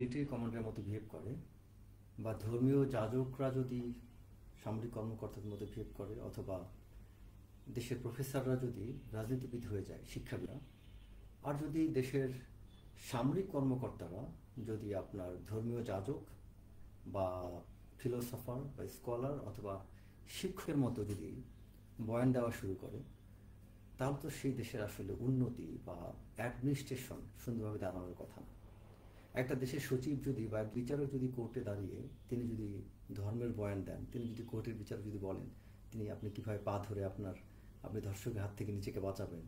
Military কমান্ডারের মতো behave করে বা ধর্মীয় যাজকরা যদি সামরিক কর্মকর্তাদের মতো বিহেভ করে, অথবা দেশের প্রফেসররা যদি রাজনীতিবিদ হয়ে যায়, শিক্ষাবিদরা, আর যদি দেশের সামরিক কর্মকর্তারা যদি আপনার ধর্মীয় যাজক বা ফিলোসফার বা স্কলার অথবা শিক্ষকের মতো যদি বয়ান দেওয়া শুরু করে, তাহলে তো সেই দেশের আসলে উন্নতি বা অ্যাডমিনিস্ট্রেশন সুন্দরভাবে দাঁড়ানোর কথা না। একটা দেশের সচিব যদি বা বিচারক যদি কোর্টে দাঁড়িয়ে তিনি যদি ধর্মের বয়ান দেন, তিনি যদি কোর্টের বিচারক যদি বলেন আপনি কীভাবে পা ধরে আপনি ধর্ষকের হাত থেকে নিজেকে বাঁচাবেন,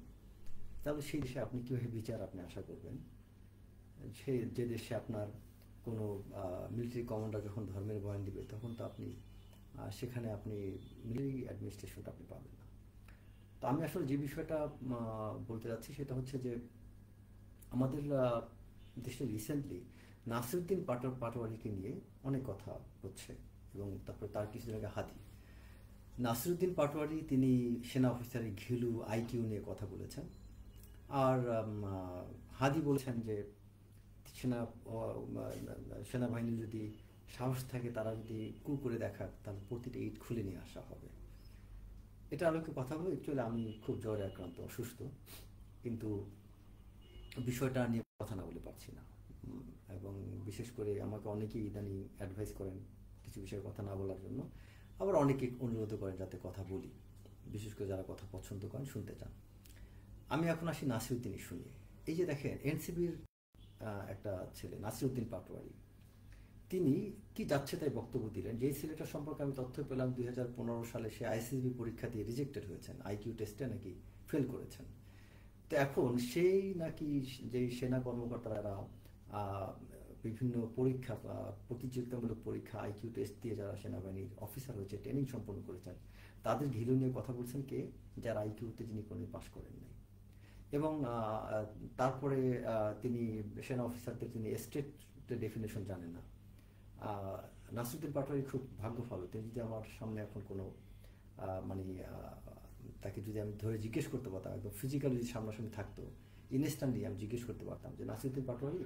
তাহলে সেই দেশে আপনি কীভাবে বিচার আপনি আশা করবেন? সেই যে দেশে আপনার কোনো মিলিটারি কমান্ডার যখন ধর্মের বয়ান দিবে, তখন তো আপনি সেখানে আপনি মিলিটারি অ্যাডমিনিস্ট্রেশনটা আপনি পাবেন না। তো আমি আসলে যে বিষয়টা বলতে যাচ্ছি সেটা হচ্ছে যে আমাদের দেশে রিসেন্টলি নাসিরুদ্দিন পাটোয়ারিকে নিয়ে অনেক কথা হচ্ছে, এবং তারপরে তার কিছুদিন আগে নাসিরুদ্দিন পাটোয়ারি তিনি সেনা অফিসারের ঘিলু আইকিউ নিয়ে কথা বলেছেন। আর হাদি বলেছেন যে সেনাবাহিনী যদি সাহস থাকে, তারা যদি কু করে দেখাক, তাহলে প্রতিটা ইট খুলে নিয়ে আসা হবে। এটা আলোকে কথা বলে অ্যাকচুয়ালি আমি খুব জ্বরে আক্রান্ত, অসুস্থ, কিন্তু বিষয়টা নিয়ে কথা না বলে পারছি না। এবং বিশেষ করে আমাকে অনেকেই ইদানিং অ্যাডভাইস করেন কিছু বিষয়ে কথা না বলার জন্য, আবার অনেকে অনুরোধ করেন যাতে কথা বলি, বিশেষ করে যারা কথা পছন্দ করেন, শুনতে চান। আমি এখন আসি নাসিরুদ্দিন শুনি। এই যে দেখেন, এনসিবির একটা ছেলে নাসিরুদ্দিন পাটোয়ারি, তিনি কি যাচ্ছে তাই বক্তব্য দিলেন। যেই ছেলেটার সম্পর্কে আমি তথ্য পেলাম 2015 সালে সে আইসিসবি পরীক্ষা দিয়ে রিজেক্টেড হয়েছেন, আইকিউ টেস্টে নাকি ফেল করেছেন। তো এখন সেই নাকি যেই সেনা কর্মকর্তারা বিভিন্ন পরীক্ষা, প্রতিযোগিতামূলক পরীক্ষা, আইকিউ টেস্ট দিয়ে যারা সেনাবাহিনীর অফিসার হয়েছে, ট্রেনিং সম্পন্ন করেছেন, তাদের ঘিলু নিয়ে কথা বলছেন কে? যারা আইকিউতে যিনি কোনো পাশ করেন নাই। এবং তারপরে তিনি সেনা অফিসারদের তিনি স্টেট ডেফিনেশন জানেন না। নাসিরুদ্দিন পাটোয়ারি খুব ভাগ্য ভালো, তিনি যদি আমার সামনে এখন কোনো মানে তাকে যদি আমি ধরে জিজ্ঞেস করতে পারতাম, একদম ফিজিক্যালি যদি সামনাসামনি থাকতো, ইনস্ট্যান্টলি আমি জিজ্ঞেস করতে পারতাম যে নাসিরুদ্দিন পাটোয়ারি,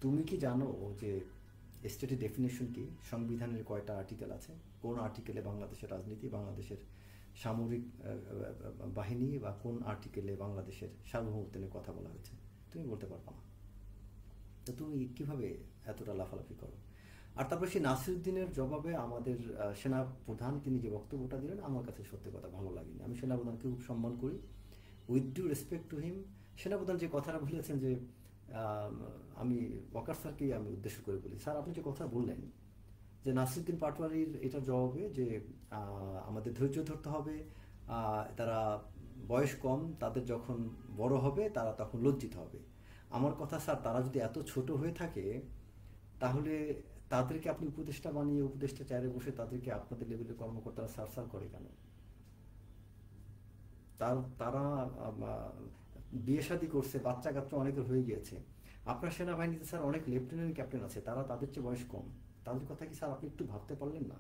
তুমি কি জানো যে স্টেটের ডেফিনেশন কি? সংবিধানের কয়টা আর্টিকেল আছে? কোন আর্টিকেলে বাংলাদেশের রাজনীতি, বাংলাদেশের সামরিক বাহিনী, বা কোন আর্টিকেলে বাংলাদেশের সার্বভৌমত্ব নিয়ে কথা বলা হয়েছে? তুমি বলতে পারবা না। তো তুমি কিভাবে এতটা লাফালাফি করো? আর তারপরে সেই নাসিরুদ্দিনের জবাবে আমাদের সেনা প্রধান তিনি যে বক্তব্যটা দিলেন, আমার কাছে সত্যি কথা ভালো লাগেনি। আমি সেনাপ্রধানকে খুব সম্মান করি, with due respect to him. সেনাপ্রধান যে কথাটা বলেছেন যে আমি ওয়াকার স্যারকেই আমি উদ্দেশ্য করে বলি, স্যার আপনি যে কথা বললেন যে নাসিরুদ্দিন পাটোয়ারির এটার জবাবে যে আমাদের ধৈর্য ধরতে হবে, তারা বয়স কম, তাদের যখন বড় হবে তারা তখন লজ্জিত হবে। আমার কথা স্যার, তারা যদি এত ছোট হয়ে থাকে, তাহলে তাদেরকে আপনি উপদেষ্টা বানিয়ে উপদেষ্টা চেয়ারে বসে তাদেরকে আপনাদের লেভেলের কর্মকর্তারা সার করে কেন? তারা বিয়ে শাদী করছে, বাচ্চা কাচ্চা অনেকের হয়ে গিয়েছে। আপনার সেনাবাহিনীতে স্যার অনেক লেফটেন্যান্ট ক্যাপ্টেন আছে, তারা তাদের চেয়ে বয়স কম। তাদের কথা কি স্যার আপনি একটু ভাবতে পারলেন না?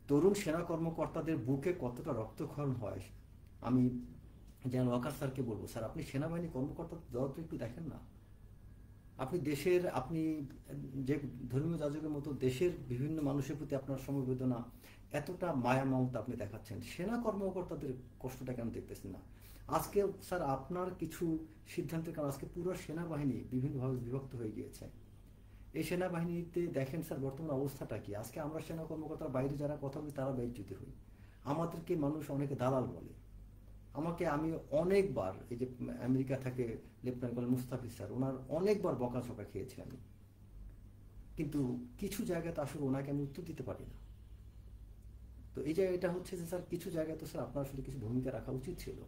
তরুণ সেনা কর্মকর্তাদের বুকে কতটা রক্তক্ষরণ হয়, আমি যেন ওয়াকার স্যারকে বলবো, স্যার আপনি সেনাবাহিনী কর্মকর্তা দরদ একটু দেখেন না। আপনি দেশের, আপনি যে ধর্মীয় যাজকের মতো দেশের বিভিন্ন মানুষের প্রতি আপনার সমবেদনা, এতটা মায়া মমতা আপনি দেখাচ্ছেন, সেনা কর্মকর্তাদের কষ্টটা কেন দেখতেছেন না? আজকে স্যার আপনার কিছু সিদ্ধান্তের কারণে আজকে পুরো সেনাবাহিনী বিভিন্নভাবে বিভক্ত হয়ে গিয়েছে। এই সেনাবাহিনীতে দেখেন স্যার বর্তমান অবস্থাটা কি? আজকে আমরা সেনা কর্মকর্তার বাইরে যারা কথা বলি তারা বেইজ্জতি হই, আমাদেরকে মানুষ অনেকে দালাল বলে। আমি অনেকবার, এই যে আমেরিকা থেকে লেফটেন্যান্ট কর্নেল মুস্তাফিজ স্যার, ওনার অনেকবার বকাঝকা খেয়েছি আমি, কিন্তু কিছু জায়গাতে আসলে ওনাকে আমি উত্তর দিতে পারি না। তো এই জায়গাটা হচ্ছে যে স্যার কিছু জায়গায় তো স্যার আপনার আসলে কিছু ভূমিকা রাখা উচিত ছিল।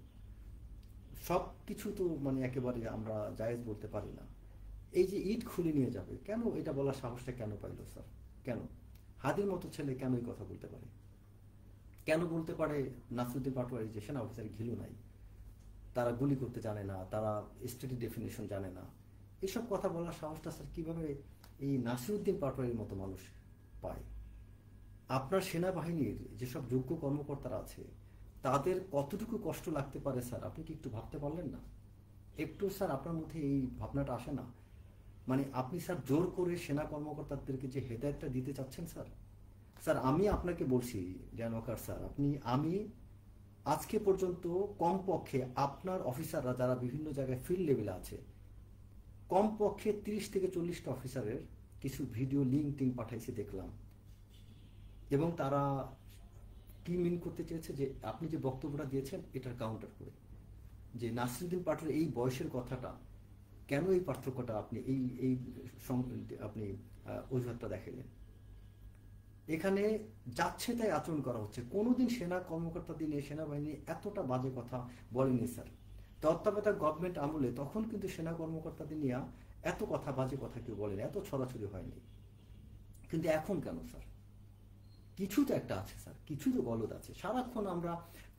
সব কিছু তো একেবারে আমরা জায়েজ বলতে পারি না। এই যে ইট খুলে নিয়ে যাবে, কেন এটা বলার সাহসটা কেন পাইল স্যার? কেন হাদির মতো ছেলে কেন এই কথা বলতে পারে? কেন বলতে পারে নাসিরুদ্দিন পাটোয়ারি যে সেনা অফিসার ঘিলু নাই, তারা গুলি করতে জানে না, তারা স্টেটের ডেফিনেশন জানে না? এসব কথা বলার সাহসটা স্যার কিভাবে এই নাসিরুদ্দিন পাটোয়ারির মতো মানুষ পায়? আপনার সেনাবাহিনীর যেসব যোগ্য কর্মকর্তারা আছে, তাদের কতটুকু কষ্ট লাগতে পারে স্যার, আপনি কি একটু ভাবতে পারলেন না? একটু স্যার আপনার মধ্যে এই ভাবনাটা আসে না মানে আপনি স্যার জোর করে সেনা কর্মকর্তাদেরকে যে হেদায়েতটা দিতে চাচ্ছেন স্যার, স্যার আমি আপনাকে বলছি জ্ঞানকার স্যার, আমি আজকে পর্যন্ত কমপক্ষে আপনার অফিসাররা যারা বিভিন্ন জায়গায় ফিল্ড লেভেলে আছে, কমপক্ষে 30 থেকে 40টা অফিসারের কিছু ভিডিও লিঙ্ক টিঙ্ক পাঠাইছি দেখলাম, এবং তারা কি মিন করতে চেয়েছে যে আপনি যে বক্তব্যটা দিয়েছেন এটার কাউন্টার করে, যে নাসিরুদ্দিন পাটোয়ারি এই বয়সের কথাটা কেন, এই পার্থক্যটা আপনি এই এই আপনি অজুহাতটা দেখালেন। এখানে যাচ্ছে তাই আচরণ করা হচ্ছে। কোনোদিন সেনা কর্মকর্তাদের নিয়ে সেনাবাহিনী এতটা বাজে কথা বলেনি স্যার। তত্ত্বাবধায়ক গভর্নমেন্ট আমলে তখন কিন্তু সেনা কর্মকর্তাদের নিয়ে এত কথা, বাজে কথা কেউ বলেন, এত ছড়াছড়ি হয়নি। কিন্তু এখন কেন স্যার? কিছু তো একটা আছে স্যার, কিছু তো গলদ আছে। সারাক্ষণ আমরা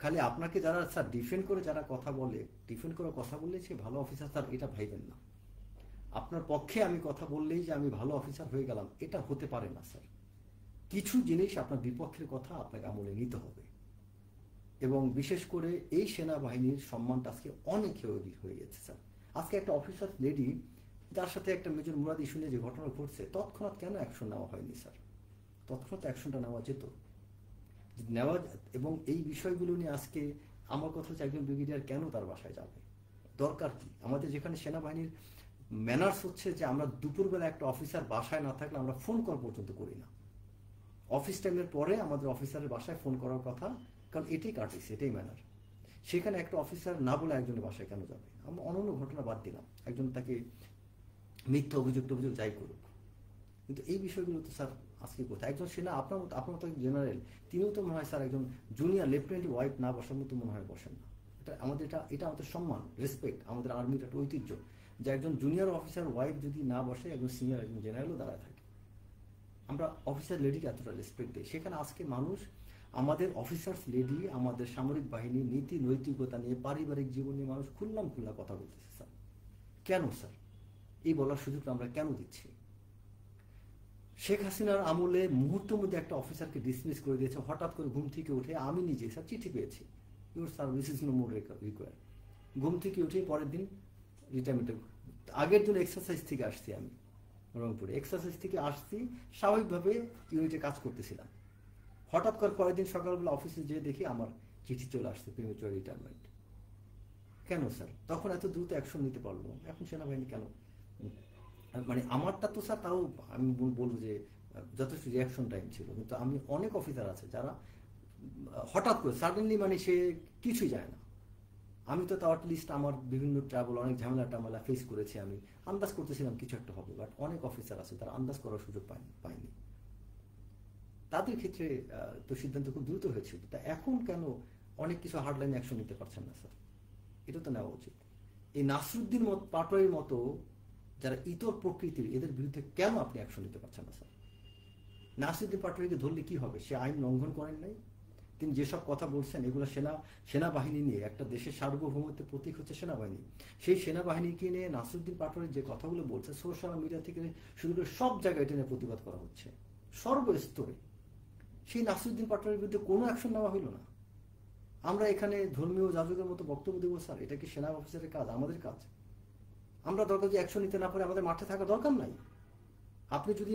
খালি আপনাকে যারা স্যার ডিফেন্ড করে যারা কথা বলে, ডিফেন্ড করে কথা বললে সে ভালো অফিসার স্যার, এটা ভাইবেন না। আপনার পক্ষে আমি কথা বললেই যে আমি ভালো অফিসার হয়ে গেলাম, এটা হতে পারে না স্যার। কিছু জিনিস আপনার বিপক্ষের কথা আপনাকে আমলে নিতে হবে, এবং বিশেষ করে এই সেনাবাহিনীর সম্মানটা আজকে অনেক হয়ে গেছে স্যার। আজকে একটা অফিসার লেডি যার সাথে একটা মেজর মুরাদ ইস্যু নিয়ে যে ঘটনা ঘটছে, তৎক্ষণাৎ কেন অ্যাকশন নেওয়া হয়নি স্যার? তৎক্ষণাৎ অ্যাকশনটা নেওয়া যেত, নেওয়া। এবং এই বিষয়গুলো নিয়ে আজকে আমার কথা হচ্ছে, একজন ব্রিগেডিয়ার কেন তার বাসায় যাবে? দরকার কি? আমাদের যেখানে সেনাবাহিনীর ম্যানার্স হচ্ছে যে আমরা দুপুরবেলা একটা অফিসার বাসায় না থাকলে আমরা ফোন কল পর্যন্ত করি না। অফিস টাইমের পরে আমাদের অফিসারের বাসায় ফোন করার কথা, কারণ এটাই কাটিস, এটাই ম্যানার। সেখানে একটা অফিসার না বলে একজনের বাসায় কেন যাবে? আমরা অনন্য ঘটনা বাদ দিলাম, একজন তাকে মিথ্যা অভিযোগ যাই করুক, কিন্তু এই বিষয়গুলো তো স্যার আজকে কোথায়? একজন সেনা আপনার মতো জেনারেল, তিনিও তো মনে হয় স্যার একজন জুনিয়র লেফটেন্যান্ট ওয়াইফ না বসার মতো মনে হয় বসেন না। এটা আমাদের সম্মান, রেসপেক্ট, আমাদের আর্মির একটা ঐতিহ্য যে একজন জুনিয়র অফিসার ওয়াইফ যদি না বসে, একজন সিনিয়র একজন জেনারেলও দাঁড়ায় থাকে। আমরা অফিসার লেডিকে এতটা রেসপেক্ট দিই, সেখানে আজকে মানুষ আমাদের অফিসার্স লেডি, আমাদের সামরিক বাহিনী নীতি নৈতিকতা নিয়ে, পারিবারিক জীবন নিয়ে মানুষ খুল্লা কথা বলতেছে স্যার। কেন স্যার এই বলার সুযোগটা আমরা কেন দিচ্ছি? শেখ হাসিনার আমলে মুহূর্তের মধ্যে একটা অফিসারকে ডিসমিস করে দিয়েছে, হঠাৎ করে ঘুম থেকে উঠে। আমি নিজে স্যার চিঠি পেয়েছি, your service is no more require. ঘুম থেকে উঠে পরের দিন রিটায়ারমেন্ট। আগের দিন এক্সারসাইজ থেকে আসছি, আমি রংপুরে এক্সারসাইজ থেকে আসছি, স্বাভাবিকভাবে ইউনিটে কাজ করতেছিলাম। হঠাৎ করে পরের দিন সকালবেলা অফিসে যেয়ে দেখি আমার চিঠি চলে আসছে, প্রিমেচুয়ার রিটায়ারমেন্ট। কেন স্যার তখন এত দ্রুত অ্যাকশন নিতে পারলো? এখন সেনাবাহিনী কেন? মানে আমারটা তো স্যার তাও আমি বলবো যে যথেষ্ট রিয়াকশন টাইম ছিল, কিন্তু আমি অনেক অফিসার আছে যারা হঠাৎ করে সাডেনলি, মানে সে কিছুই যায় না। আমি তো তাও অ্যাটলিস্ট আমার বিভিন্ন ট্রাভেল, অনেক ঝামেলা ফেস করেছি, আমি আন্দাজ করতেছিলাম কিছু একটা হবে, বাট অনেক অফিসার আছে তারা আন্দাজ করার সুযোগ পায়নি। তাদের ক্ষেত্রে তো সিদ্ধান্ত খুব দ্রুত হয়েছিল। তা এখন কেন অনেক কিছু হার্ডলাইন অ্যাকশন নিতে পারছেন না স্যার? এটা তো নেওয়া উচিত। এই নাসিরুদ্দিন পাটোয়ারির মতো যারা ইতর প্রকৃতির, এদের বিরুদ্ধে কেন আপনি অ্যাকশন নিতে পারছেন না স্যার? নাসিরুদ্দিন পাটোয়ারিকে ধরলে কি হবে? সে আইন লঙ্ঘন করেন নাই। তিনি যেসব কথা বলছেন এগুলো সেনাবাহিনী নিয়ে, একটা দেশের সার্বভৌমত্বের প্রতীক হচ্ছে সেনাবাহিনী। সেই সেনাবাহিনীকে নিয়ে নাসিরুদ্দিন পাটোয়ারি যে কথাগুলো বলছে, সোশ্যাল মিডিয়া থেকে শুরু করে সব জায়গায় এটা নিয়ে প্রতিবাদ করা হচ্ছে, সর্বস্তরে। সেই নাসিরুদ্দিন পাটোয়ারির বিরুদ্ধে কোনো অ্যাকশন নেওয়া হলো না। আমরা এখানে ধর্মীয় যাজকের মতো বক্তব্য দেবো স্যার? এটা কি সেনা অফিসারের কাজ? আমাদের কাজ? আমরা দরকার যে অ্যাকশন নিতে না পারে আমাদের মাঠে থাকা দরকার নাই। আপনি যদি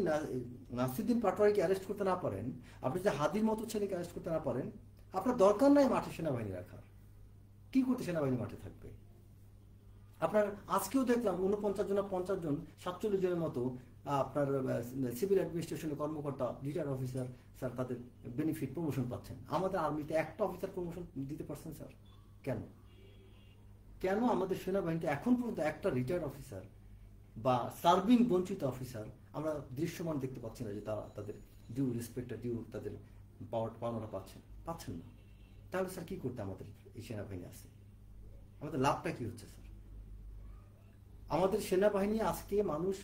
নাসিরুদ্দিন পাটোয়ারিকে অ্যারেস্ট করতে না পারেন, আপনি যদি হাদির মতো ছেলেকে অ্যারেস্ট করতে না পারেন, আপনার দরকার নাই মাঠে সেনাবাহিনী রাখার। কি করতে সেনাবাহিনী মাঠে থাকবে? আপনার আজকেও দেখলাম 49 জন, 50 জন, 47 জনের মতো আপনার সিভিল অ্যাডমিনিস্ট্রেশনের কর্মকর্তা, রিটায়ার্ড অফিসার স্যার তাদের বেনিফিট প্রমোশন পাচ্ছেন। আমাদের আর্মিতে একটা অফিসার প্রমোশন দিতে পারছেন স্যার? কেন আমাদের সেনাবাহিনীতে এখন পর্যন্ত একটা রিটায়ার্ড অফিসার বা সার্ভিং বঞ্চিত অফিসার আমরা দৃশ্যমান দেখতে পাচ্ছি না যে তারা তাদের ডিউ রেসপেক্ট, ডিউ তাদের পাওনাটা পাচ্ছেন না? তাহলে স্যার কি করতে আমাদের এই সেনাবাহিনী আছে? আমাদের লাভটা কি হচ্ছে স্যার? আমাদের সেনাবাহিনী আজকে মানুষ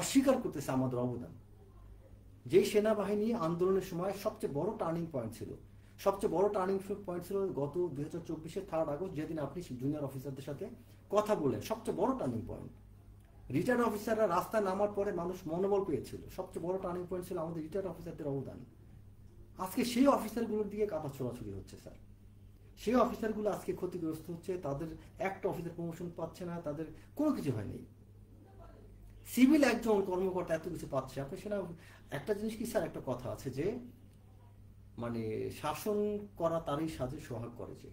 অস্বীকার করতেছে আমাদের অবদান। যেই সেনাবাহিনী আন্দোলনের সময় সবচেয়ে বড় টার্নিং পয়েন্ট ছিল, সবচেয়ে বড় টার্নিং পয়েন্ট ছিল গত 2024-এর 3 আগস্ট, যেদিন আপনি জুনিয়র অফিসারদের সাথে কথা বলেন। সবচেয়ে বড় টার্নিং পয়েন্ট। রিটায়ার্ড অফিসাররা রাস্তায় নামার পরে মানুষ মনোবল পেয়েছিল। সবচেয়ে বড় টার্নিং পয়েন্ট ছিল আমাদের রিটায়ার্ড অফিসারদের অবদান। আজকে সেই অফিসারগুলোর দিকে কাটা ছোড়াছুড়ি হচ্ছে স্যার। সেই অফিসারগুলো আজকে ক্ষতিগ্রস্ত হচ্ছে, তাদের একটা অফিসার প্রমোশন পাচ্ছে না, তাদের কোনো কিছু হয়নি। সিভিল একজন কর্মকর্তা এত কিছু পাচ্ছে, আপনি সেনা, একটা জিনিস কি স্যার, একটা কথা আছে যে মানে শাসন করা তারই সাজে সোহাগ করে, যে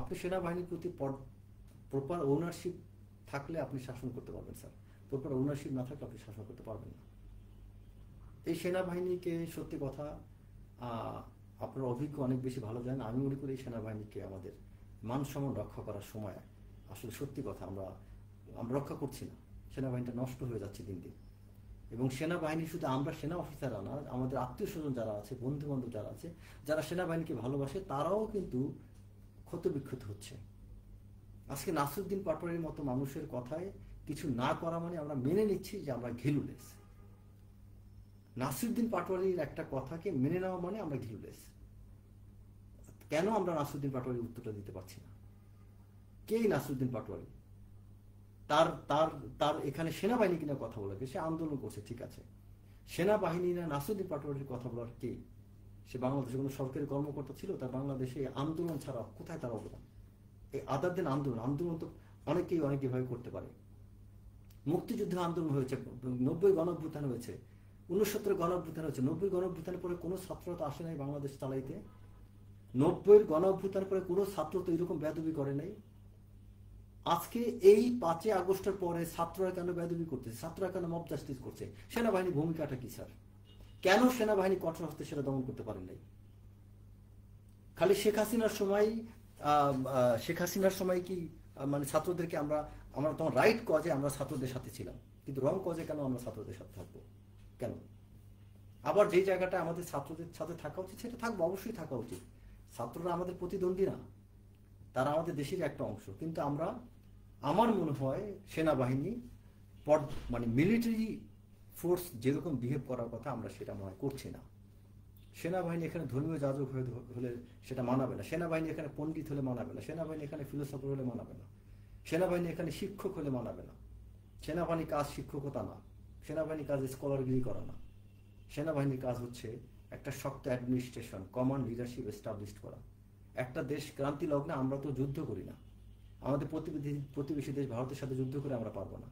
আপনি সেনাবাহিনীর প্রতি প্রপার ওনারশিপ থাকলে আপনি শাসন করতে পারবেন স্যার, প্রপার ওনারশিপ না থাকলে আপনি শাসন করতে পারবেন না। এই সেনাবাহিনীকে সত্যি কথা, আপনার অভিজ্ঞ অনেক বেশি ভালো জানেন, আমি মনে করি এই সেনাবাহিনীকে আমাদের মান সম্মান রক্ষা করার সময় আসলে সত্যি কথা আমরা আমরা রক্ষা করছি না, সেনাবাহিনীটা নষ্ট হয়ে যাচ্ছে দিন দিন। এবং সেনাবাহিনী শুধু আমরা সেনা অফিসাররা না, আমাদের আত্মীয় স্বজন যারা আছে, বন্ধু বান্ধব যারা আছে, যারা সেনাবাহিনীকে ভালোবাসে, তারাও কিন্তু ক্ষতবিক্ষত হচ্ছে। আজকে নাসিরউদ্দিন পাটোয়ারির মতো মানুষের কথায় কিছু না করা মানে আমরা মেনে নিচ্ছি যে আমরা ঘিলুলেস। নাসিরউদ্দিন পাটোয়ারির একটা কথাকে মেনে নেওয়া মানে আমরা ঘিলুলেস। কেন আমরা নাসিরউদ্দিন পাটোয়ারির উত্তরটা দিতে পারছি না? কে নাসিরউদ্দিন পাটোয়ারি? তার তার তার এখানে সেনাবাহিনী কিনা কথা বলে, সে আন্দোলন করছে, ঠিক আছে, সেনাবাহিনী না নাসিরউদ্দিন পাটোয়ারির কথা বলার কে? সে বাংলাদেশে কোনো সরকারি কর্মকর্তা ছিল? তার বাংলাদেশে আন্দোলন ছাড়া কোথায় তার অবদান? এই আদার দিন আন্দোলন, আন্দোলন তো অনেকেই অনেকভাবে করতে পারে। মুক্তিযুদ্ধ আন্দোলন হয়েছে, 90 গণঅভ্যুত্থান হয়েছে, 69 গণঅভ্যুত্থান হয়েছে। 90 গণঅভ্যুত্থানের পরে কোনো ছাত্র তো আসে নাই বাংলাদেশ চালাইতে। 90 গণঅভ্যুত্থানের পরে কোনো ছাত্র তো এরকম বেয়াদবি করে নাই। আজকে এই 5 আগস্টের পরে ছাত্ররা কেন বেয়াদবি করতেছে? ছাত্ররা কেন মব জাস্টিস করছে? সেনাবাহিনীর ভূমিকাটা কি স্যার? কেন সেনাবাহিনী কঠোর হস্তে সেটা দমন করতে পারেন নাই? খালি শেখ হাসিনার সময়, শেখ হাসিনার সময় কি মানে ছাত্রদেরকে আমরা আমরা তখন রাইট কজে আমরা ছাত্রদের সাথে ছিলাম, কিন্তু রং কজে কেন আমরা ছাত্রদের সাথে থাকবো? কেন? আবার যে জায়গাটা আমাদের ছাত্রদের সাথে থাকা উচিত সেটা থাকবো, অবশ্যই থাকা উচিত। ছাত্ররা আমাদের প্রতিদ্বন্দ্বী না, তারা আমাদের দেশের একটা অংশ। কিন্তু আমরা, আমার মনে হয় সেনাবাহিনী মানে মিলিটারি ফোর্স যেরকম বিহেভ করার কথা আমরা সেটা মনে হয় করছি না। সেনাবাহিনী এখানে ধর্মীয় যাজক হলে সেটা মানাবে না, সেনাবাহিনী এখানে পণ্ডিত হলে মানাবে না, সেনাবাহিনী এখানে ফিলোসফার হলে মানাবে না, সেনাবাহিনী এখানে শিক্ষক হলে মানাবে না। সেনাবাহিনীর কাজ শিক্ষকতা না, সেনাবাহিনীর কাজ স্কলারগিরি করা না। সেনাবাহিনীর কাজ হচ্ছে একটা শক্ত অ্যাডমিনিস্ট্রেশন, কমান্ড, লিডারশিপ এস্টাবলিশ করা। একটা দেশ ক্রান্তি লগ্নে আমরা তো যুদ্ধ করি না, আমাদের প্রতিবেশী দেশ ভারতের সাথে যুদ্ধ করে আমরা পারবো না।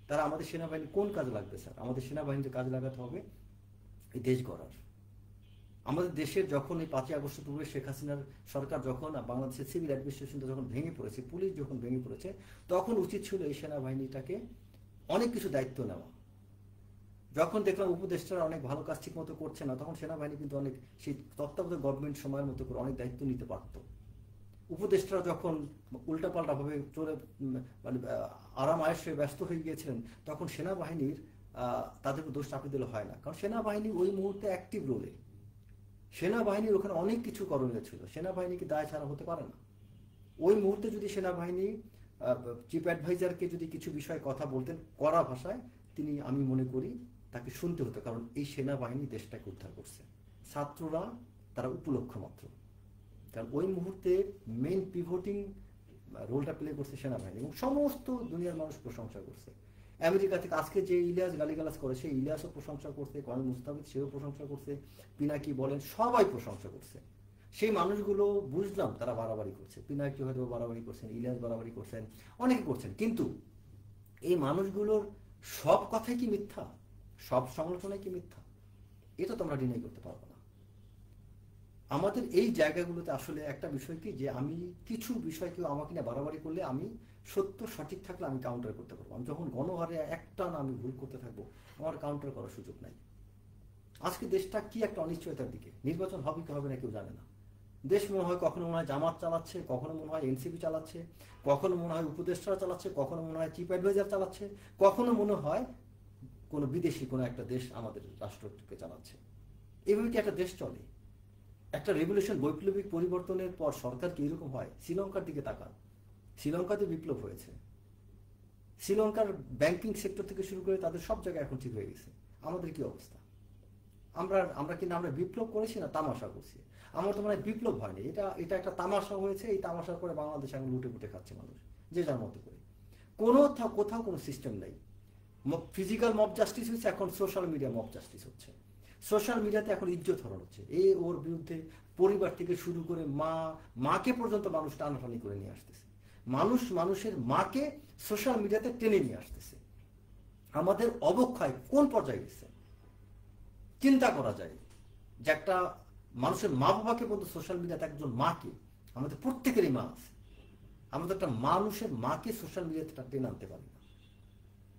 তারা আমাদের সেনাবাহিনী কোন কাজে লাগবে স্যার? আমাদের সেনাবাহিনীতে কাজে লাগাতে হবে এই দেশ গড়ার। আমাদের দেশের যখন এই 5 আগস্ট পূর্বে শেখ হাসিনার সরকার যখন বাংলাদেশের সিভিল অ্যাডমিনিস্ট্রেশনটা যখন ভেঙে পড়েছে, পুলিশ যখন ভেঙে পড়েছে, তখন উচিত ছিল এই সেনাবাহিনীটাকে অনেক কিছু দায়িত্ব নেওয়া। যখন দেখলাম উপদেষ্টারা অনেক ভালো কাজ ঠিক মতো করছে না, তখন সেনাবাহিনী কিন্তু অনেক সেই তত্ত্বাবধায়ক গভর্নমেন্ট সময়ের মতো করে অনেক দায়িত্ব নিতে পারত। উপদেষ্টারা যখন উল্টাপাল্টা ভাবে চলে মানে আরাম আয়েসে ব্যস্ত হয়ে গিয়েছিলেন, তখন সেনাবাহিনীর তাদের দোষ চাপিয়ে দিলে হয় না, কারণ সেনাবাহিনী ওই মুহূর্তে অ্যাক্টিভ রোলে। সেনাবাহিনীর ওখানে অনেক কিছু করণীয় ছিল, সেনাবাহিনীকে দায় ছাড়া হতে পারে না। ওই মুহূর্তে যদি সেনাবাহিনী চিফ অ্যাডভাইজারকে যদি কিছু বিষয়ে কথা বলতেন কড়া ভাষায়, তিনি, আমি মনে করি তাকে শুনতে হতো, কারণ এই সেনাবাহিনী দেশটাকে উদ্ধার করছে। ছাত্ররা তারা উপলক্ষ মাত্র, কারণ ওই মুহূর্তে মেইন পিভটিং রোলটা প্লে করছে সেনাবাহিনী, এবং সমস্ত দুনিয়ার মানুষ প্রশংসা করছে। আমেরিকা থেকে আজকে যে ইলিয়াস গালিগালাজ করে, সেই ইলিয়াসও প্রশংসা করছে, কর্নেল মুস্তাফিজ সেও প্রশংসা করছে, পিনাকি বলেন, সবাই প্রশংসা করছে। সেই মানুষগুলো বুঝলাম তারা বাড়াবাড়ি করছে, পিনাকি হয়তো বাড়াবাড়ি করছেন, ইলিয়াস বাড়াবাড়ি করছেন, অনেকে করছেন, কিন্তু এই মানুষগুলোর সব কথাই কি মিথ্যা? সব সমালোচনাই কি মিথ্যা? এটা তোমরা ডিনাই করতে পারবো না। আমাদের এই জায়গাগুলোতে আসলে একটা বিষয় কি, যে আমি কিছু বিষয় কেউ আমাকে নিয়ে বাড়াবাড়ি করলে, আমি সত্য সঠিক থাকলে আমি কাউন্টার করতে পারবো। আমি যখন গণহারে একটা না আমি ভুল করতে থাকবো, আমার কাউন্টার করার সুযোগ নাই। আজকে দেশটা কি একটা অনিশ্চয়তার দিকে, নির্বাচন হবে কি হবে না কেউ জানে না। দেশ মনে হয় কখনো মনে হয় জামাত চালাচ্ছে, কখনো মনে হয় এনসিপি চালাচ্ছে, কখনো মনে হয় উপদেষ্টারা চালাচ্ছে, কখনো মনে হয় চিফ অ্যাডভাইজার চালাচ্ছে, কখনো মনে হয় কোনো বিদেশি কোনো একটা দেশ আমাদের রাষ্ট্রকে চালাচ্ছে। এভাবে কি একটা দেশ চলে? একটা রেভলিউশন, বৈপ্লবিক পরিবর্তনের পর সরকার কি এরকম হয়? শ্রীলঙ্কার দিকে তাকান, শ্রীলঙ্কাতে বিপ্লব হয়েছে, শ্রীলঙ্কার ব্যাংকিং সেক্টর থেকে শুরু করে তাদের সব জায়গায় এখন ঠিক হয়ে গেছে। আমাদের কি অবস্থা? আমরা কিন্তু আমরা বিপ্লব করেছি না তামাশা করছি? আমার তো মনে হয় বিপ্লব হয়নি, এটা এটা একটা তামাশা হয়েছে। এই তামাশার পরে বাংলাদেশ এখন লুটে পুটে খাচ্ছে মানুষ যে যার মতো করে। কোথাও কোনো সিস্টেম নেই। ফিজিক্যাল মব জাস্টিস হচ্ছে, এখন সোশ্যাল মিডিয়া মব জাস্টিস হচ্ছে। সোশ্যাল মিডিয়াতে এখন ইজ্জত হরণ হচ্ছে, ওর বিরুদ্ধে পরিবার থেকে শুরু করে মাকে পর্যন্ত মানুষ টানাটানি করে নিয়ে আসতেছে। মানুষের মাকে সোশ্যাল মিডিয়াতে টেনে নিয়ে আসতেছে। আমাদের অবক্ষয় কোন পর্যায়ে গেছে চিন্তা করা যায় যে একটা মানুষের মা বাবাকে বলতে সোশ্যাল মিডিয়াতে একজন মাকে, আমাদের প্রত্যেকেরই মা আছে, আমাদের একটা মানুষের মাকে সোশ্যাল মিডিয়াতে টেনে আনতে পারি না।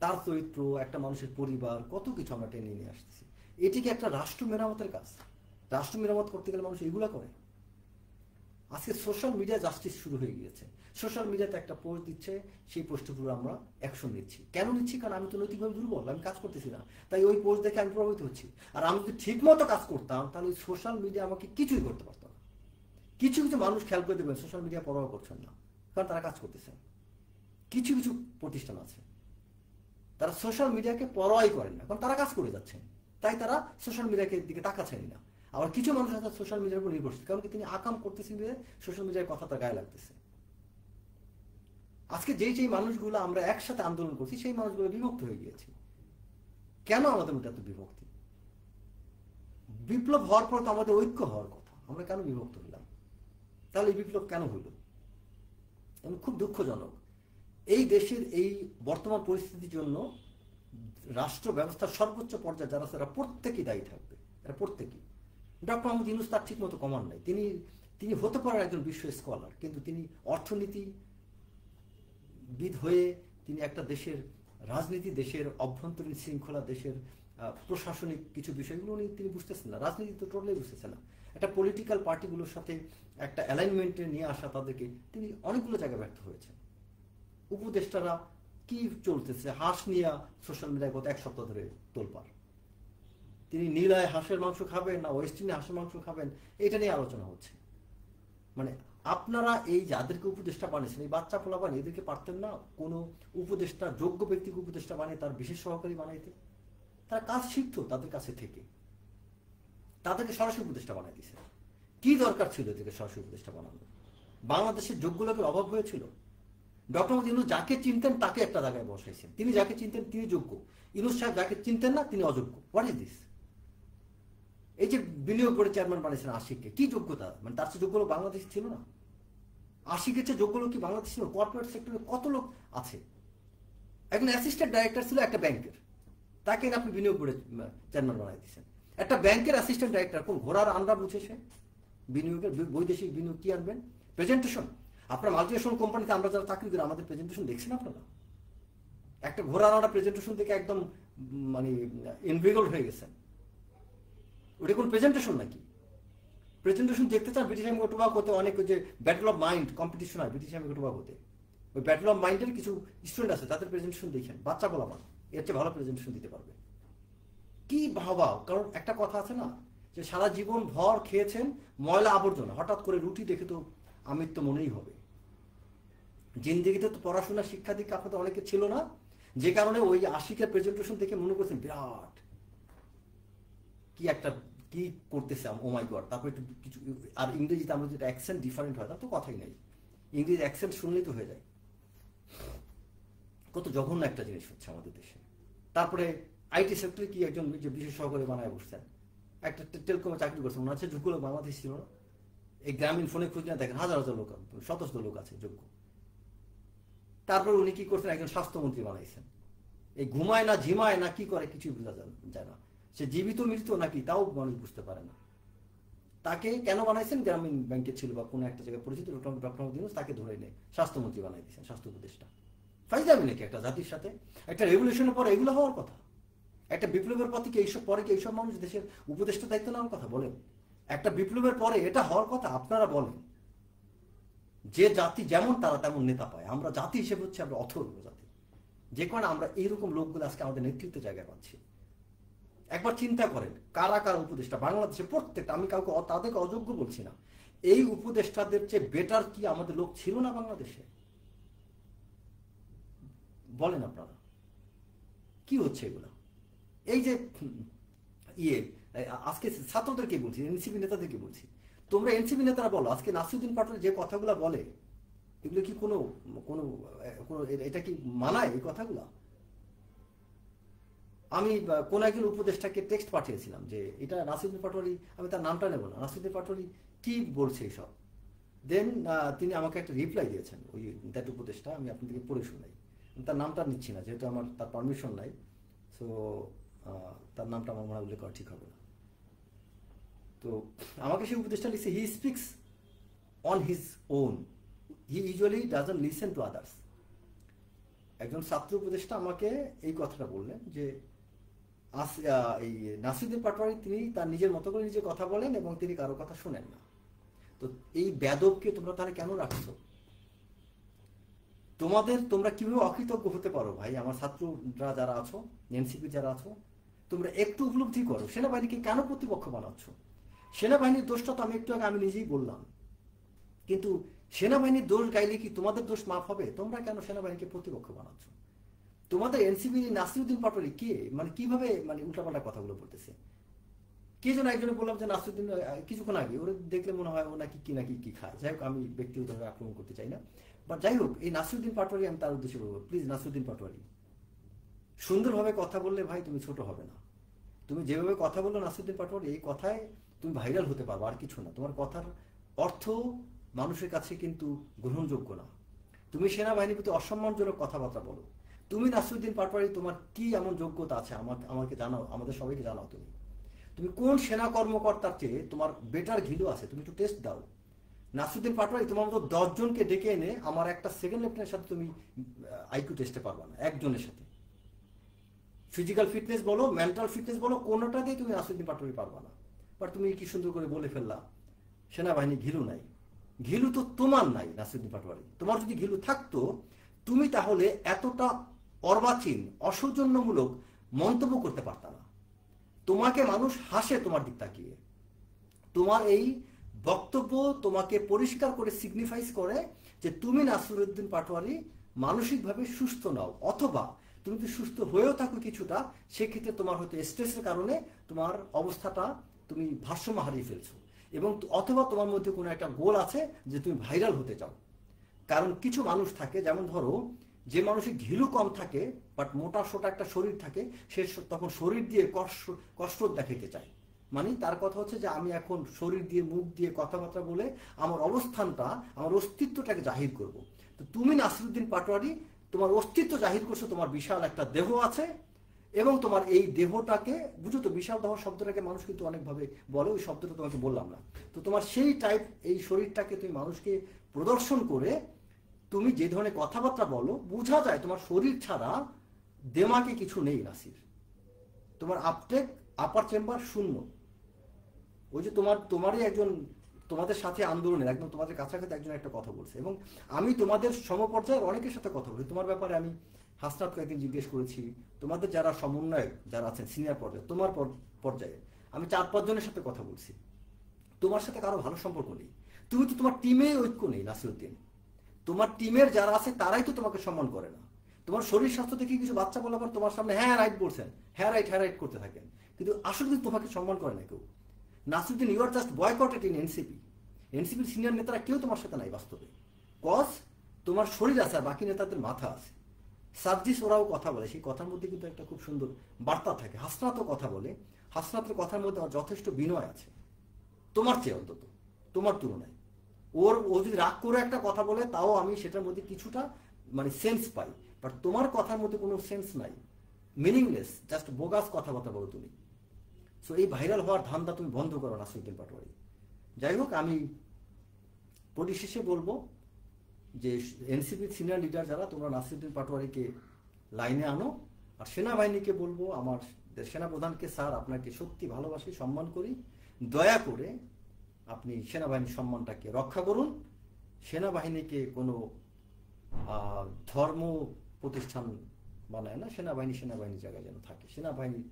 তার চরিত্র, একটা মানুষের পরিবার, কত কিছু আমরা টেনে নিয়ে আসতেছি। এটিকে একটা রাষ্ট্র মেরামতের কাজ। রাষ্ট্র মেরামত করতে গেলে মানুষ এগুলা করে। আজকে সোশ্যাল মিডিয়া জাস্টিস শুরু হয়ে গিয়েছে। সোশ্যাল মিডিয়াতে একটা পোস্ট দিচ্ছে, সেই পোস্টের উপর আমরা অ্যাকশন নিচ্ছি। কেন নিচ্ছি? কারণ আমি তো নৈতিকভাবে দুর্বল, আমি কাজ করতেছি না, তাই ওই পোস্ট দেখে আমি প্রভাবিত হচ্ছি। আর আমি যদি ঠিক মতো কাজ করতাম তাহলে ওই সোশ্যাল মিডিয়া আমাকে কিছুই করতে পারতো না। কিছু কিছু মানুষ খেয়াল করে দেবেন সোশ্যাল মিডিয়া পরোয়া করছেন না, কারণ তারা কাজ করতেছেন। কিছু কিছু প্রতিষ্ঠান আছে তারা সোশ্যাল মিডিয়াকে পরোয়াই করেন না, কারণ তারা কাজ করে যাচ্ছেন, তাই তারা সোশ্যাল মিডিয়াকে দিকে তাকাচ্ছেনই না। আবার কিছু মানুষ আছে সোশ্যাল মিডিয়ার উপর নির্ভরশীল, কারণ কি তিনি আকাম করতেছেন যে সোশ্যাল মিডিয়ার কথা তার গায়ে লাগতেছে। আজকে যেই মানুষগুলো আমরা একসাথে আন্দোলন করছি সেই মানুষগুলো বিভক্ত হয়ে গিয়েছে। কেন আমাদের মধ্যে এত বিভক্তি? বিপ্লব হওয়ার পর তো আমাদের ঐক্য হওয়ার কথা, আমরা কেন বিভক্ত হলাম? তাহলে এই বিপ্লব কেন হইল? এবং খুব দুঃখজনক, এই দেশের এই বর্তমান পরিস্থিতির জন্য রাষ্ট্র ব্যবস্থার সর্বোচ্চ পর্যায়ে যারা তারা প্রত্যেকেই দায়ী থাকবে। এরা প্রত্যেকেই। ডক্টর মোহাম্মদ ইউনূস তার ঠিক মতো কমান নাই। তিনি হতে পারেন একজন বিশ্ব স্কলার, কিন্তু তিনি অর্থনীতিবিদ হয়ে তিনি একটা দেশের রাজনীতি, দেশের অভ্যন্তরীণ শৃঙ্খলা, দেশের প্রশাসনিক কিছু বিষয়গুলো তিনি বুঝতেছেন না। রাজনীতি তো টোটালি বুঝতেছেন না। একটা পলিটিক্যাল পার্টিগুলোর সাথে একটা অ্যালাইনমেন্টে নিয়ে আসা তাদেরকে, তিনি অনেকগুলো জায়গায় ব্যর্থ হয়েছেন। উপদেষ্টারা কি চলতেছে, হাঁস নিয়ে সোশ্যাল মিডিয়ায় গত এক সপ্তাহ ধরে তোলপাড়। তিনি নীলায় হাঁসের মাংস খাবেন না ওয়েস্টিনে হাঁসের মাংস খাবেন, এটা নিয়ে আলোচনা হচ্ছে। মানে আপনারা এই যাদেরকে উপদেষ্টা বানিয়েছেন, এই বাচ্চা পোলা বানিয়ে এদেরকে পারতেন না কোনো উপদেষ্টা, যোগ্য ব্যক্তিকে উপদেষ্টা বানিয়ে তার বিশেষ সহকারী বানাইতে? তারা কাজ শিখতো তাদের কাছে থেকে, তাদেরকে সরাসরি উপদেষ্টা বানাই দিয়েছে। কি দরকার ছিল এদেরকে সরাসরি উপদেষ্টা বানানো? বাংলাদেশের যোগ্য লোকের অভাব হয়েছিল। ডক্টর মোহাম্মদ ইউনূস যাকে চিনতেন তাকে একটা জায়গায় বসাইছেন। তিনি যাকে চিনতেন তিনি যোগ্য, ইউনূস সাহেব যাকে চিনতেন না তিনি অযোগ্য। What is this? এই যে বিনিয়োগ করে চেয়ারম্যান বানিয়েছেন আশিককে, কি যোগ্যতা? মানে তার চেয়ে যোগ্য লোক বাংলাদেশ ছিল না? আশিকের চেয়ে যোগ্য লোক কি বাংলাদেশ ছিল? কর্পোরেট সেক্টরে কত লোক আছে। একজন অ্যাসিস্ট্যান্ট ডাইরেক্টর ছিল একটা ব্যাংকের, তাকে আপনি বিনিয়োগ করে চেয়ারম্যান বানাই দিচ্ছেন। একটা ব্যাংকের অ্যাসিস্ট্যান্ট ডাইরেক্টর কোন ঘোড়ার আন্ডা বুঝে সে? বিনিয়োগের বৈদেশিক বিনিয়োগ কি আনবেন? প্রেজেন্টেশন। আপনার মাল্টিনেশনাল কোম্পানিতে আমরা যারা চাকরি করি আমাদের প্রেজেন্টেশন দেখছেন আপনারা? একটা ঘোড়ার আন্ডা প্রেজেন্টেশন থেকে একদম মানে ইনভিগল হয়ে গেছেন। ওটা কোন প্রেজেন্টেশন নাকি? প্রেজেন্টেশন দেখতে চান ব্রিটিশ আমেরিকা টোবাকোতে অনেক যে ব্যাটল অফ মাইন্ড কম্পিটিশন হয় ব্রিটিশ আমেরিকা টোবাকোতে, ওই ব্যাটল অফ মাইন্ডের কিছু স্টুডেন্ট আছে তাদের প্রেজেন্টেশন দেখেন, বাচ্চা বলাবার এর চেয়ে ভালো প্রেজেন্টেশন দিতে পারবে। কি ভাবা? কারণ একটা কথা আছে না যে সারা জীবন ভর খেয়েছেন ময়লা আবর্জনা, হঠাৎ করে রুটি দেখে তো আমির তো মনেই হবে। জিন্দেগিতে তো পড়াশোনা শিক্ষা দীক্ষা আপনাদের অনেকে ছিল না, যে কারণে ওই আশিকের প্রেজেন্টেশন দেখে মনে করছেন বিরাট কি একটা কি করতেছে, ও মাই গড। তারপর একটু কিছু, আর ইংরেজিতে আমরা যেটা অ্যাকসেন্ট ডিফারেন্ট হয় তার তো কথাই নাই, ইংরেজি অ্যাকসেন্ট শুনলেই তো হয়ে যায়। কত জঘন্য একটা জিনিস হচ্ছে আমাদের দেশে। তারপরে আইটি সেক্টরে কি একজন যে বিশেষ সহকারী বানায় বসছেন, একটা টেলিকমে চাকরি করছেন, মনে হচ্ছে যোগ্য লোক বাংলাদেশ ছিল না। এই গ্রামীণ ফোনে খুঁজে না দেখেন হাজার হাজার লোক, শত শত লোক আছে যোগ্য। তারপর উনি কি করছেন, একজন স্বাস্থ্যমন্ত্রী বানাইছেন। এই ঘুমায় না ঝিমায় না কি করে কিছুই বোঝা যায় না, সে জীবিত মৃত নাকি তাও মানুষ বুঝতে পারে না। তাকে কেন বানাইছেন? গ্রামীণ ব্যাংকে ছিল বা কোনো একটা জায়গায় পরিচিত ডক্টর মোহাম্মদ ইউনূস তাকে ধরে নেই স্বাস্থ্যমন্ত্রী বানাই দিয়েছেন, স্বাস্থ্য উপদেষ্টা। ফাইজামি নাকি একটা জাতির সাথে? একটা রেভলিউশনের পরে এগুলো হওয়ার কথা? একটা বিপ্লবের পথে কি এইসব পরে কি এইসব মানুষ দেশের উপদেষ্টা দায়িত্ব নেওয়ার কথা? বলেন, একটা বিপ্লবের পরে এটা হওয়ার কথা? আপনারা বলেন। যে জাতি যেমন তারা তেমন নেতা পায়। আমরা জাতি হিসেবে হচ্ছে আমরা অথর্ব জাতি, যে কারণে আমরা এইরকম লোকগুলো আজকে আমাদের নেতৃত্বের জায়গায় পাচ্ছি। একবার চিন্তা করেন কারা কারা উপদেষ্টা বাংলাদেশে প্রত্যেকটা, আমি কাউকে তাদেরকে অযোগ্য বলছি না, এই উপদেষ্টাদের চেয়ে বেটার কি আমাদের লোক ছিল না বাংলাদেশে? বলেন আপনারা কি হচ্ছে এগুলো? এই যে আজকে ছাত্রদেরকে বলছি, এনসিপি নেতাদেরকে বলছি, তোমরা এনসিপি নেতারা বলো আজকে নাসিরউদ্দিন পাটোয়ারি যে কথাগুলো বলে এগুলো কি কোনো কোনো এটা কি মানায় এই কথাগুলো? আমি কোন একজন উপদেষ্টাকে টেক্সট পাঠিয়েছিলাম যে এটা নাসিরউদ্দিন পাটোয়ারি, আমি তার নামটা নেব না, নাসিরউদ্দিন পাটোয়ারি কি বলছে এইসব। দেন তিনি আমাকে একটা রিপ্লাই দিয়েছেন ওই দ্যাট উপদেষ্টা, আমি আপনাদেরকে পড়ে শোনাই। তার নামটা নিচ্ছি না যেহেতু আমার তার পারমিশন নাই। সো তার নামটা আমার মনে হয় উল্লেখ করা ঠিক হবে না। তো আমাকে সেই উপদেশটা লিখছে, he speaks on his own, he usually doesn't listen to others. একজন ছাত্র উপদেষ্টা আমাকে এই কথাটা বললেন যে এই নাসিরুদ্দিন পাটোয়ারি তিনি তার নিজের মতো করে নিজে কথা বলেন এবং তিনি কারো কথা শোনেন না। তো এই বেদবকে তোমরা তাহলে কেন রাখছো? তোমরা কিভাবে অকৃতজ্ঞ হতে পারো ভাই? আমার ছাত্ররা যারা আছো, এনসিপি যারা আছো, তোমরা একটু উপলব্ধি করো সেনাবাহিনীকে কেন প্রতিপক্ষ বানাচ্ছ। সেনাবাহিনীর দোষটা তো আমি একটু আগে আমি নিজেই বললাম, কিন্তু সেনাবাহিনীর দোষ গাইলে কি তোমাদের দোষ মাফ হবে? তোমরা কেন সেনাবাহিনীকে প্রতিপক্ষ বানাচ্ছ? তোমাদের এনসিপি নাসিরুদ্দিন পাটোয়ারি কে, মানে কিভাবে মানে উল্টাপাল্টা কথাগুলো বলতেছে? কে যেন একজনে বললাম যে নাসিরুদ্দিন কিছুক্ষণ আগে, ওরা দেখলে মনে হয় ও নাকি কি খায়। যাই হোক, আমি ব্যক্তিগতভাবে আক্রমণ করতে চাই না, বাট যাই হোক, এই নাসিরুদ্দিন পাটোয়ারি আমি তার উদ্দেশ্যে বলবো, প্লিজ নাসিরুদ্দিন পাটোয়ারি, সুন্দরভাবে কথা বললে ভাই তুমি ছোট হবে না। তুমি যেভাবে কথা বললো নাসিরুদ্দিন পাটোয়ারি, এই কথায় তুমি ভাইরাল হতে পারবে, আর কিছু না। তোমার কথার অর্থ মানুষের কাছে কিন্তু গ্রহণযোগ্য না। তুমি সেনাবাহিনীর প্রতি অসম্মানজনক কথাবার্তা বলো। তুমি নাসিরুদ্দিন পাটোয়ারি তোমার কি এমন যোগ্যতা আছে আমাকে জানাও, আমাদের সবাইকে জানাও। তুমি কোন সেনা কর্মকর্তার চেয়ে তোমার বেটার ঘিলু আছে, তুমি একটু টেস্ট দাও। নাসিরুদ্দিন পাটোয়ারি তোমার মতো 10 জনকে ডেকে এনে আমার একটা সেকেন্ড লেফটেন্যান্টের সাথে তুমি আইকিউ টেস্টে পারবা না, একজনের সাথে। ফিজিক্যাল ফিটনেস বলো, মেন্টাল ফিটনেস বলো, কোনোটা দিয়ে তুমি নাসিরুদ্দিন পাটোয়ারি পারবা না। বাট তুমি কি সুন্দর করে বলে ফেললা সেনাবাহিনী ঘিলু নাই। ঘিলু তো তোমার নাই নাসিরুদ্দিন পাটোয়ারি। তোমার যদি ঘিলু থাকতো, তুমি তাহলে এতটা অর্বাচীন অসৌজন্যমূলক মন্তব্য করতে পারতা না। তোমাকে মানুষ হাসে তোমার দিক তাকিয়ে। তোমার এই বক্তব্য তোমাকে পরিষ্কার করে সিগনিফাইজ করে যে তুমি নাসিরুদ্দিন পাটোয়ারি মানসিকভাবে সুস্থ নাও, অথবা তুমি যদি সুস্থ হয়েও থাকো কিছুটা, সেক্ষেত্রে তোমার হয়তো স্ট্রেসের কারণে তোমার অবস্থাটা তুমি ভারসাম্য হারিয়ে ফেলছো, এবং অথবা তোমার মধ্যে কোনো একটা গোল আছে যে তুমি ভাইরাল হতে চাও। কারণ কিছু মানুষ থাকে, যেমন ধরো যে মানুষের ঘিলু কম থাকে বাট মোটা সোটা একটা শরীর থাকে, সে তখন শরীর দিয়ে কসরত দেখাইতে চায়। মানে তার কথা হচ্ছে যে আমি এখন শরীর দিয়ে মুখ দিয়ে কথাবার্তা বলে আমার অবস্থানটা, আমার অস্তিত্বটাকে জাহির করব। তো তুমি নাসিরুদ্দিন পাটোয়ারি তোমার অস্তিত্ব জাহির করছো, তোমার বিশাল একটা দেহ আছে, এবং তোমার এই দেহটাকে বুঝো তো, বিশাল দেহ শব্দটাকে মানুষ কিন্তু অনেকভাবে বলে, ওই শব্দটা তোমাকে বললাম না। তো তোমার সেই টাইপ এই শরীরটাকে তুমি মানুষকে প্রদর্শন করে তুমি যে ধরনের কথাবার্তা বলো, বোঝা যায় তোমার শরীর ছাড়া দেমাকে কিছু নেই নাসির। তোমার আপার চেম্বার শূন্য। ওই যে তোমারই একজন তোমাদের সাথে আন্দোলনের একদম তোমাদের কাছাকাছি একজন একটা কথা বলছে, এবং আমি তোমাদের সমপর্যায়ের অনেকের সাথে কথা বলছি তোমার ব্যাপারে। আমি হাসনাতকে একদিন জিজ্ঞেস করেছি, তোমাদের যারা সমন্বয়ক যারা আছেন সিনিয়র পর্যায়ে, তোমার পর্যায়ে আমি 4-5 জনের সাথে কথা বলছি। তোমার সাথে কারো ভালো সম্পর্ক নেই। তুমি তো তোমার টিমে ঐক্য নেই নাসিরুদ্দিন। তোমার টিমের যারা আছে তারাই তো তোমাকে সম্মান করে না। তোমার শরীর স্বাস্থ্য দেখে কিছু বাচ্চা বলা পর তোমার সামনে হ্যাঁ রাইট বলছেন, হ্যাঁ রাইট করতে থাকেন, কিন্তু আসলে কিন্তু তোমাকে সম্মান করে না কেউ। Nasiruddin, you are just boycotted in NCP. এনসিপির সিনিয়র নেতারা কেউ তোমার সাথে নাই বাস্তবে, কজ তোমার শরীর আছে আর বাকি নেতাদের মাথা আছে। সার্জিস ওরাও কথা বলে, সেই কথার মধ্যে কিন্তু একটা খুব সুন্দর বার্তা থাকে। হাসনাতও কথা বলে, হাসনাতের কথার মধ্যে যথেষ্ট বিনয় আছে তোমার চেয়ে, অন্তত তোমার তুলনায়। ও যদি রাগ করে একটা কথা বলে তাও আমি সেটার মধ্যে কিছুটা মানে সেন্স পাই, বাট তোমার কথার মধ্যে কোনো সেন্স নাই, মিনিংলেস, জাস্ট বোগাস কথাবার্তা বলো তুমি। সো এই ভাইরাল হওয়ার ধান্দা তুমি বন্ধ করো নাসিরুদ্দিন পাটোয়ারি। যাই হোক, আমি পরিশেষে বলবো যে এনসিপির সিনিয়র লিডার যারা, তোমরা নাসিরুদ্দিন পাটোয়ারিকে লাইনে আনো। আর সেনাবাহিনীকে বলবো, আমার সেনাপ্রধানকে, স্যার আপনাকে সত্যি ভালোবাসি, সম্মান করি, দয়া করে আপনি সেনাবাহিনীর সম্মানটাকে রক্ষা করুন। সেনাবাহিনীকে কোনো ধর্ম প্রতিষ্ঠান বানায় না। সেনাবাহিনী জায়গায় যেন থাকে। সেনাবাহিনীর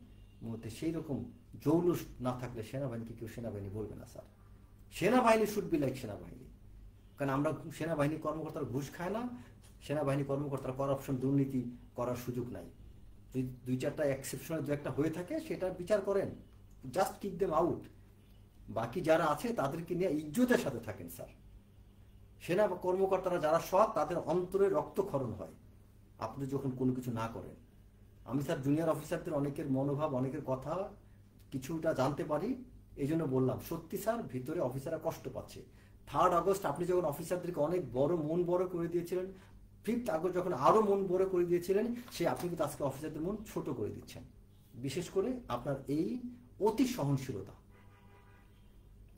মধ্যে সেই রকম জৌলুস না থাকলে সেনাবাহিনীকে কেউ সেনাবাহিনী বলবে না স্যার। সেনাবাহিনী শুড বি লাইক সেনাবাহিনী। কারণ আমরা সেনাবাহিনী কর্মকর্তারা ঘুষ খায় না, সেনাবাহিনী কর্মকর্তারা করাপশন দুর্নীতি করার সুযোগ নাই। যদি 2-4টা এক্সেপশনাল দু একটা হয়ে থাকে সেটা বিচার করেন, জাস্ট কিক দেম আউট। বাকি যারা আছে তাদেরকে নিয়ে ইজ্জতের সাথে থাকেন স্যার। সেনা কর্মকর্তারা যারা সৎ, তাদের অন্তরে রক্তক্ষরণ হয় আপনি যখন কোনো কিছু না করেন। আমি স্যার জুনিয়র অফিসারদের অনেকের মনোভাব, অনেকের কথা কিছুটা জানতে পারি, এই জন্য বললাম সত্যি স্যার, ভিতরে অফিসাররা কষ্ট পাচ্ছে। 3rd আগস্ট আপনি যখন অফিসারদেরকে অনেক বড় মন বড় করে দিয়েছিলেন, 5th আগস্ট যখন আরো মন বড় করে দিয়েছিলেন, আপনি কিন্তু আজকে অফিসারদের মন ছোট করে দিচ্ছেন। বিশেষ করে আপনার এই অতি সহনশীলতা,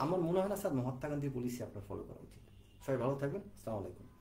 আমার মনে হয় না স্যার মহাত্মা গান্ধীর পলিসি আপনার ফলো করা উচিত। সবাই ভালো থাকবেন। আসসালামু আলাইকুম।